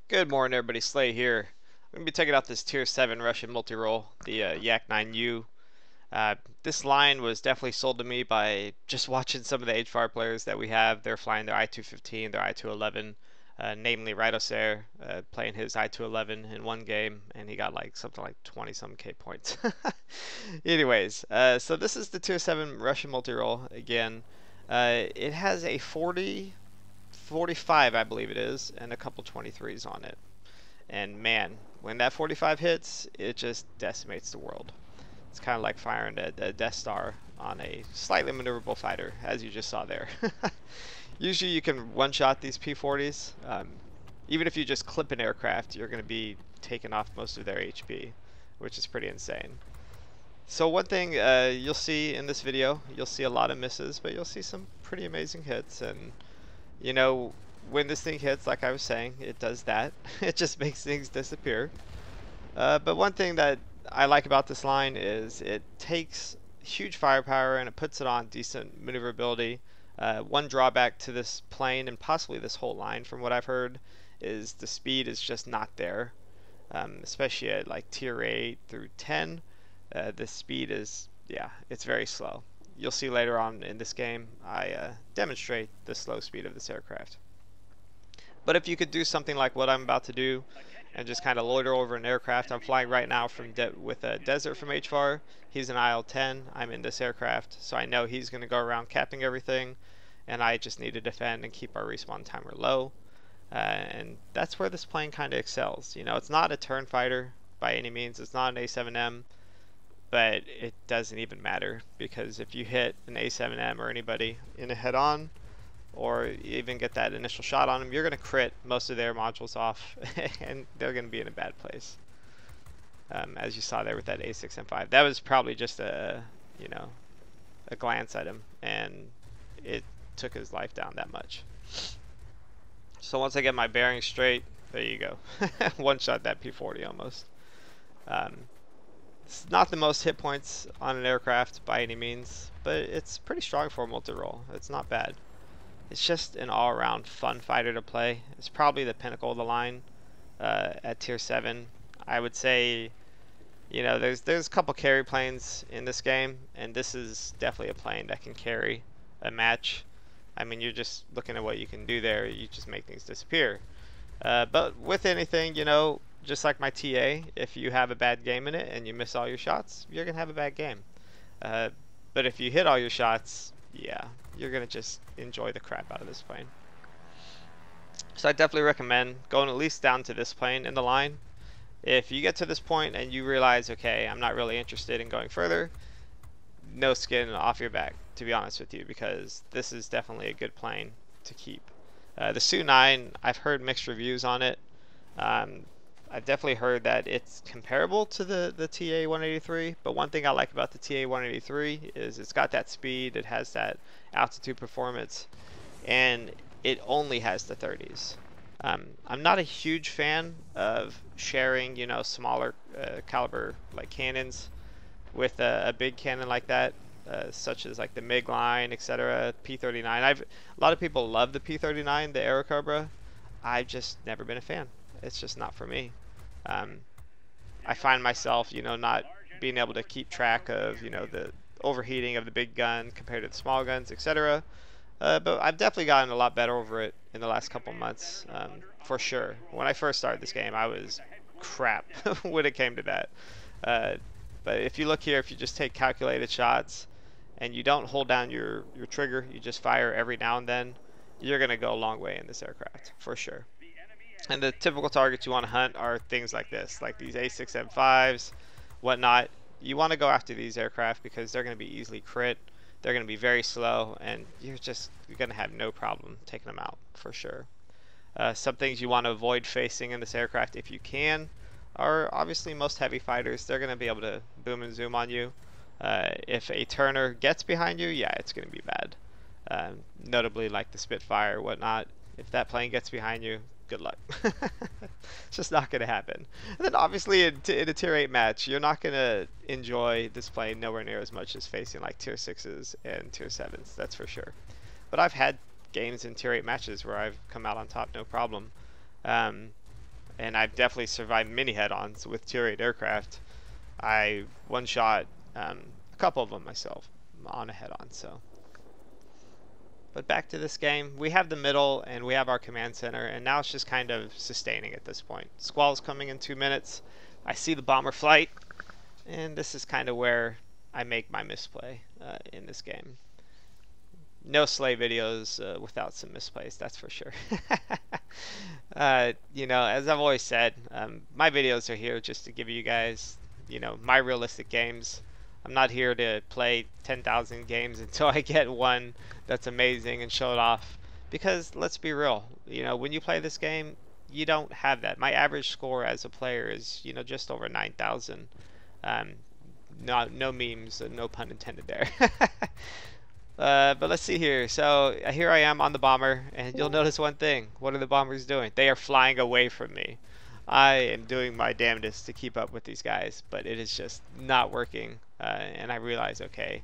Good morning, everybody. Slay here. I'm going to be taking out this Tier 7 Russian multi-role, the Yak-9U. This line was definitely sold to me by just watching some of the HFR players that we have. They're flying their I-215, their I-211, namely Rydosair, playing his I-211 in one game, and he got like something like 20-some K points. Anyways, so this is the Tier 7 Russian multi-role again. It has a 40, 45, I believe it is, and a couple 23s on it. And man, when that 45 hits, it just decimates the world. It's kind of like firing a Death Star on a slightly maneuverable fighter, as you just saw there. Usually you can one-shot these P-40s. Even if you just clip an aircraft, you're going to be taking off most of their HP, which is pretty insane. So one thing you'll see in this video, you'll see a lot of misses, but you'll see some pretty amazing hits. And you know, when this thing hits, like I was saying, it does that. It just makes things disappear. But one thing that I like about this line is it takes huge firepower and it puts it on decent maneuverability. One drawback to this plane and possibly this whole line, from what I've heard, is the speed is just not there. Especially at like tier 8 through 10, the speed is, yeah, it's very slow. You'll see later on in this game, I demonstrate the slow speed of this aircraft. But if you could do something like what I'm about to do, and just kind of loiter over an aircraft, I'm flying right now with a Desert from HFAR. He's an IL-10. I'm in this aircraft, so I know he's going to go around capping everything, and I just need to defend and keep our respawn timer low. And that's where this plane kind of excels. You know, it's not a turn fighter by any means. It's not an A7M. But it doesn't even matter, because if you hit an A7M or anybody in a head-on, or even get that initial shot on them, you're going to crit most of their modules off, and they're going to be in a bad place. As you saw there with that A6M5, that was probably just a glance at him, and it took his life down that much. So once I get my bearings straight, there you go. One shot that P40 almost. It's not the most hit points on an aircraft by any means, but it's pretty strong for a multi-role. It's not bad. It's just an all-around fun fighter to play. It's probably the pinnacle of the line at tier 7. I would say, you know, there's a couple carry planes in this game, and this is definitely a plane that can carry a match. I mean, you're just looking at what you can do there. You just make things disappear. But with anything, you know, just like my TA, if you have a bad game in it and you miss all your shots, you're going to have a bad game. But if you hit all your shots, yeah, you're going to just enjoy the crap out of this plane. So I definitely recommend going at least down to this plane in the line. If you get to this point and you realize, okay, I'm not really interested in going further, no skin off your back, to be honest with you, because this is definitely a good plane to keep. The Su-9, I've heard mixed reviews on it. I've definitely heard that it's comparable to the TA-183, but one thing I like about the TA-183 is it's got that speed, it has that altitude performance, and it only has the 30s. I'm not a huge fan of sharing, you know, smaller caliber like cannons with a big cannon like that, such as like the MiG line, etc. P-39. A lot of people love the P-39, the Aerocobra. I've just never been a fan. It's just not for me. I find myself, you know, not being able to keep track of, you know, the overheating of the big gun compared to the small guns, etc. But I've definitely gotten a lot better over it in the last couple months, for sure. When I first started this game, I was crap when it came to that. But if you look here, if you just take calculated shots and you don't hold down your trigger, you just fire every now and then, you're going to go a long way in this aircraft, for sure. And the typical targets you want to hunt are things like this, like these A6M5s, whatnot. You want to go after these aircraft because they're going to be easily crit, they're going to be very slow, and you're going to have no problem taking them out, for sure. Some things you want to avoid facing in this aircraft if you can are obviously most heavy fighters. They're going to be able to boom and zoom on you. If a turner gets behind you, yeah, it's going to be bad. Notably like the Spitfire or whatnot. If that plane gets behind you, good luck. It's just not going to happen. And then obviously in a tier 8 match, you're not going to enjoy this plane nowhere near as much as facing like tier 6s and tier 7s, that's for sure. But I've had games in tier 8 matches where I've come out on top no problem. and I've definitely survived many head-ons with tier 8 aircraft. I one-shot a couple of them myself on a head-on. So, but back to this game, we have the middle and we have our command center, and now it's just kind of sustaining at this point. Squall's coming in 2 minutes. I see the bomber flight, and this is kind of where I make my misplay in this game. No Slay videos without some misplays, that's for sure. You know, as I've always said, my videos are here just to give you guys, you know, my realistic games. I'm not here to play 10,000 games until I get one that's amazing and show it off. Because let's be real, you know, when you play this game, you don't have that. My average score as a player is, you know, just over 9,000. Um, no memes, no pun intended there. But let's see here. So here I am on the bomber, and you'll notice one thing. What are the bombers doing? They are flying away from me. I am doing my damnedest to keep up with these guys, but it is just not working. And I realize, okay,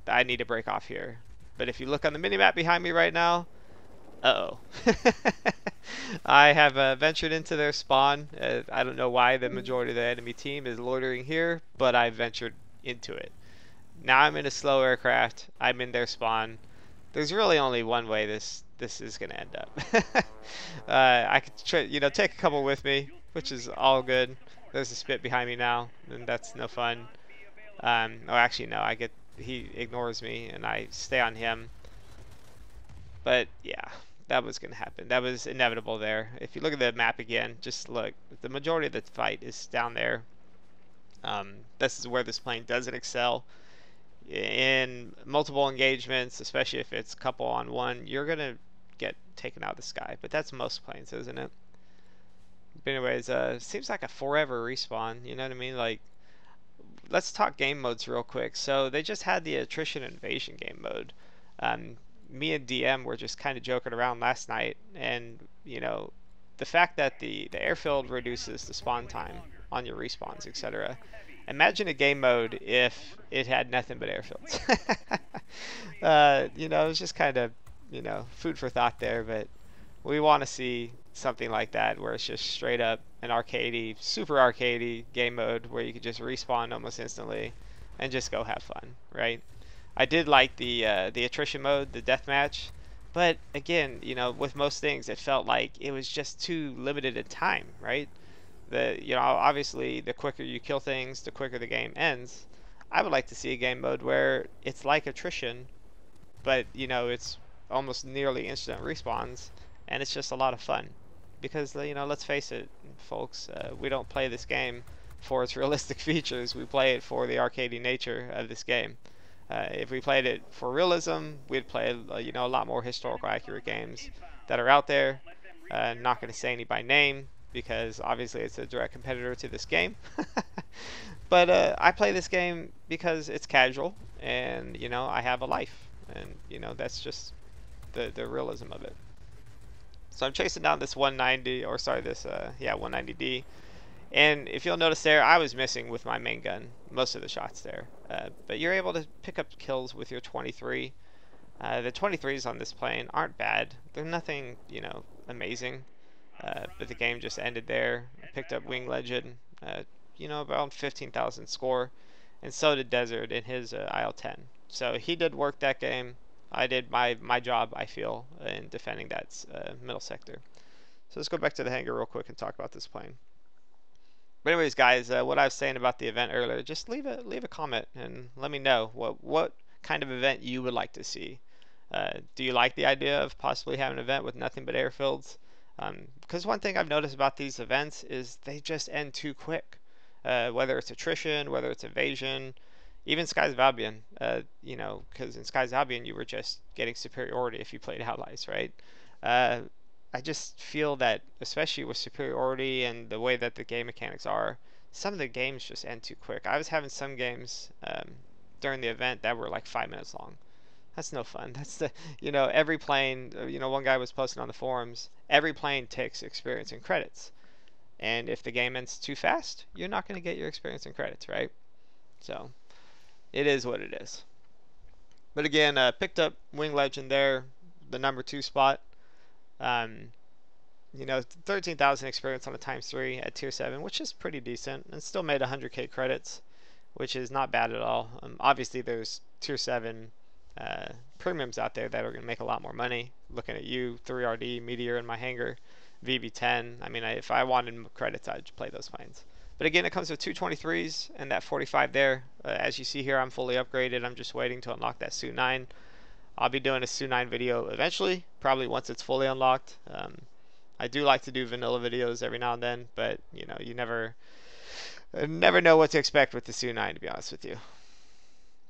I need to break off here. But if you look on the minimap behind me right now, uh-oh. I have ventured into their spawn. I don't know why the majority of the enemy team is loitering here, but I ventured into it. Now I'm in a slow aircraft. I'm in their spawn. There's really only one way this is gonna end up. I could try, you know, take a couple with me, which is all good. There's a spit behind me now, and that's no fun. Oh, actually no, he ignores me, and I stay on him. But yeah, that was gonna happen. That was inevitable there. If you look at the map again, just look. The majority of the fight is down there. This is where this plane doesn't excel. In multiple engagements, especially if it's couple on one, you're gonna get taken out of the sky. But that's most planes, isn't it? But anyways, seems like a forever respawn. You know what I mean? Like, let's talk game modes real quick. So they just had the attrition invasion game mode. Me and DM were just kind of joking around last night, and you know, the fact that the airfield reduces the spawn time on your respawns, etc. Imagine a game mode if it had nothing but airfields. You know, it's just kind of, you know, food for thought there, but we want to see something like that where it's just straight up an arcadey, super arcadey game mode where you could just respawn almost instantly and just go have fun, right? I did like the attrition mode, the deathmatch, but again, you know, with most things, it felt like it was just too limited in time, right? You know, obviously the quicker you kill things, the quicker the game ends. I would like to see a game mode where it's like attrition, but you know, it's almost nearly instant respawns, and it's just a lot of fun. Because you know, let's face it, folks, we don't play this game for its realistic features. We play it for the arcadey nature of this game. If we played it for realism, we'd play you know, a lot more historical accurate games that are out there. Not going to say any by name, because obviously it's a direct competitor to this game. But I play this game because it's casual, and you know, I have a life, and you know, that's just the realism of it. So I'm chasing down this 190, or sorry, this yeah, 190D, and if you'll notice there, I was missing with my main gun most of the shots there, but you're able to pick up kills with your 23. The 23s on this plane aren't bad. They're nothing, you know, amazing. But the game just ended there. I picked up Wing Legend, you know, around 15,000 score, and so did Desert in his IL-10. So he did work that game. I did my job, I feel, in defending that middle sector. So let's go back to the hangar real quick and talk about this plane. But anyways, guys, what I was saying about the event earlier, just leave a comment and let me know what kind of event you would like to see. Do you like the idea of possibly having an event with nothing but airfields? Because one thing I've noticed about these events is they just end too quick. Whether it's attrition, whether it's evasion, even Skies of Albion, you know, because in Skies of Albion you were just getting superiority if you played allies, right? I just feel that, especially with superiority and the way that the game mechanics are, some of the games just end too quick. I was having some games during the event that were like 5 minutes long. That's no fun. That's you know, every plane, you know, one guy was posting on the forums, every plane takes experience and credits. And if the game ends too fast, you're not going to get your experience and credits, right? So, it is what it is. But again, picked up Wing Legend there, the number 2 spot. You You know, 13,000 experience on a times 3 at tier 7, which is pretty decent, and still made 100k credits, which is not bad at all. Obviously, there's tier 7 premiums out there that are going to make a lot more money. Looking at you, 3RD, Meteor in my hangar, VB10. I mean, if I wanted credits, I'd play those planes. But again, it comes with 223s and that 45 there. As you see here, I'm fully upgraded. I'm just waiting to unlock that Su-9. I'll be doing a Su-9 video eventually, probably once it's fully unlocked. I do like to do vanilla videos every now and then, but you know, you never know what to expect with the Su-9, to be honest with you.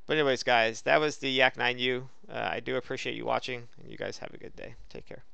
But anyways, guys, that was the Yak 9U. I do appreciate you watching, and you guys have a good day. Take care.